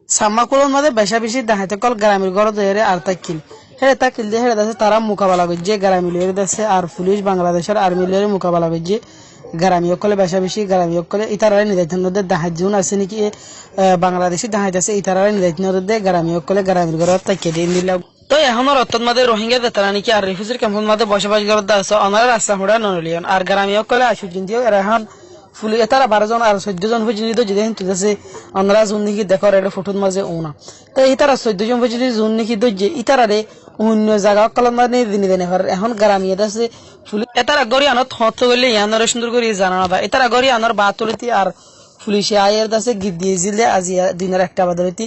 সাম্মাকুলোর মধ্যে বেশা বেশি দাহাইতে কল গ্রামের ঘর ধরে আর তাকিল হেরে তাকিল দিয়ে হেরে দাসে তারা মোকাবেলা করছে গ্রামী লিয়ে দাসে আর পুলিশ বাংলাদেশের আর্মি লিয়ে মোকাবেলা করছে গ্রামী অকলে বেশা বেশি গ্রামী অকলে ইতারারে নিদাইতনদে দাহাজ জুন আছে নাকি বাংলাদেশি দাহাজ আছে ইতারারে নিদাইতনদে গ্রামী অকলে গ্রামের ঘর তাকিয়ে দিয়ে নিলাম তো এখনের অর্থ মাঝে রোহিঙ্গা দেতারা নাকি আর রিফিউজির ক্যাম্পের মধ্যে বসবাস করতে আছে অনার রাস্তা হুড়া নলিয়ন আর গ্রামী অকলে আসু জিন্দিও এরা এখন ফুলি এতারা 12 জন আর 14 জন পর্যন্ত যদি হিন্তু আছে অনরা জুন নাকি দেখো এটা ফটোর মাঝে ওনা তো ইতারা 14 জন পর্যন্ত জুন নাকি দজ্জে ইতারারে অন্য জায়গা কলম মানে দিনে দিনে এখন গ্রামী আছে ফুলি এতারা গরি আনত হত গলে ইয়ানরে সুন্দর করে জানা না এতারা গরি আনর বাতলতি আর পুলিশে আয়ের দাসে গিদ দিয়েছিলে আজি দিনের একটা বাদলতি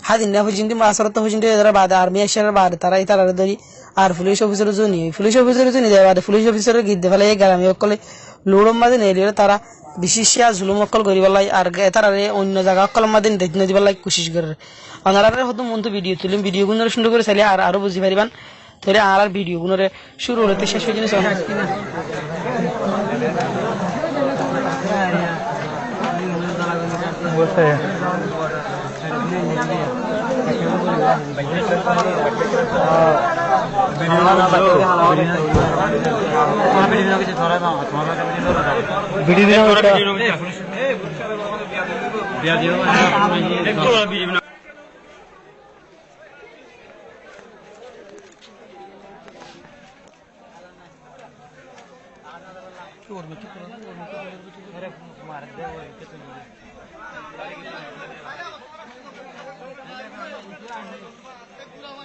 হাদিন না পর্যন্ত মাসরত পর্যন্ত এরা বাদ আর্মি এসের বাদ তারা ইতারারে ধরি আর police officer Johnny police officer Johnny দেয় বাদ পুলিশ অফিসার গিদ ফেলে গ্রামী কলে লোড়ম মাঝে নেলিয়ে তারা বিশেষিয়া জুলুম অকল করিবালাই আর তারারে অন্য জায়গা অকল মাদিন দেখতে দিবালাই কোশিশ করে অনারারে হয়তো মন ভিডিও তুলিম ভিডিও গুলো সুন্দর করে চাইলে আর আরো বুঝি পারিবান তাহলে আর ভিডিও গুলোরে শুরু হতে শেষ হয়ে জিনিস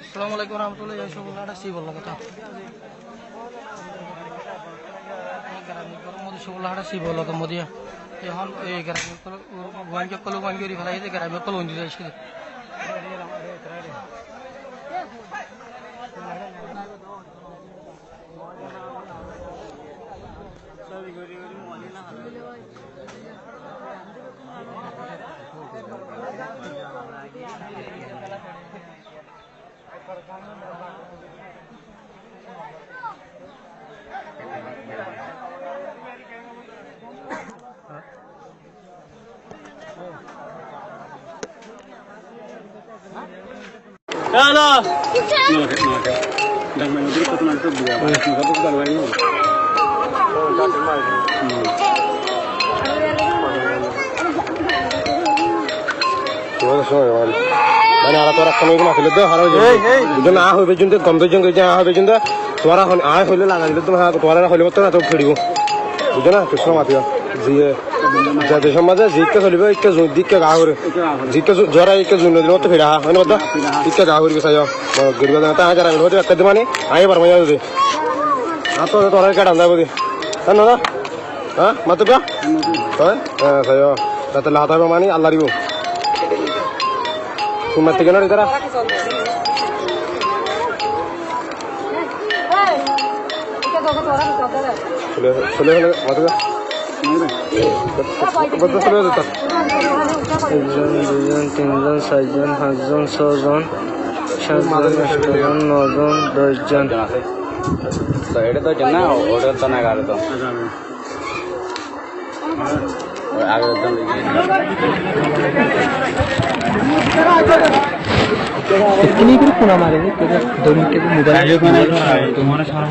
আসসালামুআলাইকুম রহমতুল্লাহ সবুল্লাহটা সি বললো কথা মোদী সবুল্লাহটা সি বললো তো মোদী এখন এই গ্রামীণ ওয়ানকে কল ওয়ান করি ফেলাই গ্রামীণ কল ওয়ান দিয়ে আসছে Halo. Dan menurut ketemuan itu dia, itu kalau lagi. মানে আলা তোরা কোন কোন আসলে তো হারো যদি না হইবে কিন্তু গম্ভীর যে হবে কিন্তু তোরা আয় হইলে লাগা দিলে তোমার তোরা হইলে তো না তো ফিরিব বুঝো না কৃষ্ণ মাতিয়া জিয়ে যাদের সমাজে জিকে চলিব ইকে দিকে গা করে জিকে জরা ইকে জুন দিলে তো ফিরা হয় না ইকে গা করে চাই গরিব তা হাজার আমি হতে একটা মানে আই পারবো না যদি আর তো তোরা কাটান যাবো দি না না হ্যাঁ মাতো পা হয় হ্যাঁ চাই তাতে লাভ হবে মানে আল্লাহ দিব তোমার থেকে না তারা একজন দুজন তিনজন চারজন পাঁচজন ছজন সাতজন আটজন নজন 10 জন এটা তো না ওটা তো না গাড়ি তো इतनी भी पुना मारे दोनों के मोबाइल तुम्हारा सारा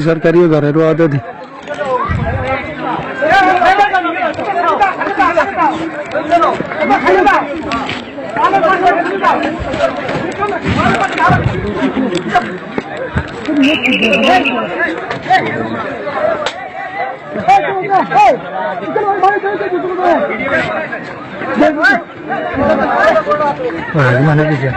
सरकारी घर आदत mana bisa